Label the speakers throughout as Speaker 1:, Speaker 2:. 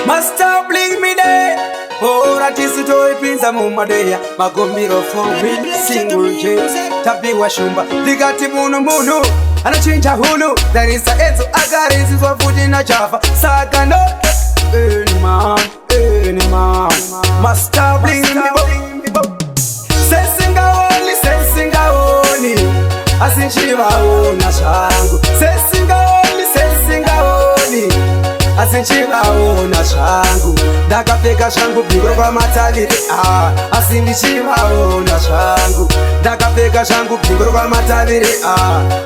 Speaker 1: Master bling me there. Oh, ratisi toipinza mumadeya magombiro for win single J tapiwa shumba ligati munu anachinja hulu darisa enzo agarizi zwafuti na chafa saka no man Master bling me bo sesinga oni asinchiva ona shangu sesinga oni asinchiva ona shangu ndakapfeka shangu bhiro kwamataviri asindichiva ona shangu ndakapfeka shangu bhiro kwamataviri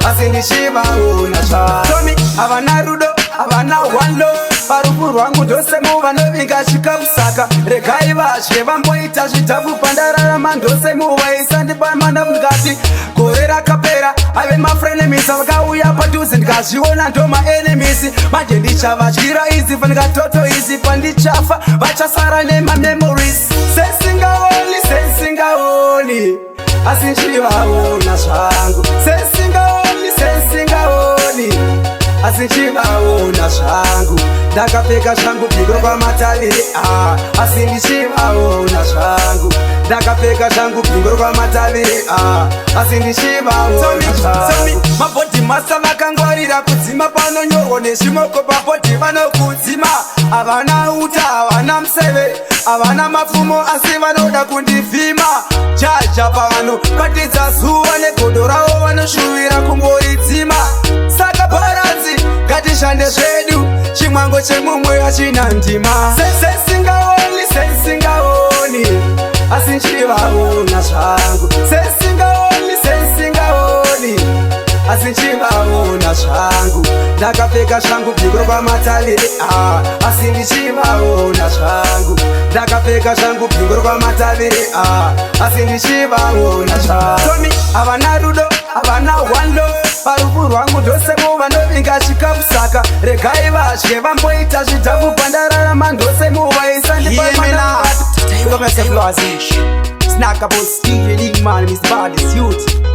Speaker 1: asindichiva ona shangu tomi havana rudo havana wando parufu rwangu ndose muvanovinga chikafu saka regai vashe vamboita zvitafu pandararama ndose muvaisa ndipamanda mungati gore rakapera ave mafrenemisa vakauya padhuze ndikazviona ndo maenemisi manje ndichavadyira izi pandikatoto izi pandichafa vachasara nemamemories sesingaoni asinchivaona zvangu sesingaoni asinchivaona zvangu ndakapfeka shangu bhiro kwamataviri asindichivaona zvangu ndakapfeka shangu bhiro kwamataviri asindichivaona zvangu mabhodhi masa vakangwarira kudzima panonyorwa nezvimoko pabhodhi vanokudzima havana uta havana museve havana mapfumo asi vanoda kundivhima jaja pavano kwatidza zuva negodo ravo vanoshuvira kungoridzima saka bharanzi ngatishande zvedu chimwango chemumwe achina ndima sesingaoni asinchivaona zvangu sesingaoni asinchivaona zvangu ndakapfeka shangu bhiro kwamataviri asindichivaona zvangu ndakapfeka shangu bhiro kwamataviri asindichivaona zvangu tomi havana rudo havana wando parufu rwangu ndose muvanovinga chikafu saka regai vadye vamboita zvidhafu pandararama ndose muvaisa ndipamana Snack about Stevie Lee, man, Miss Bad, youth.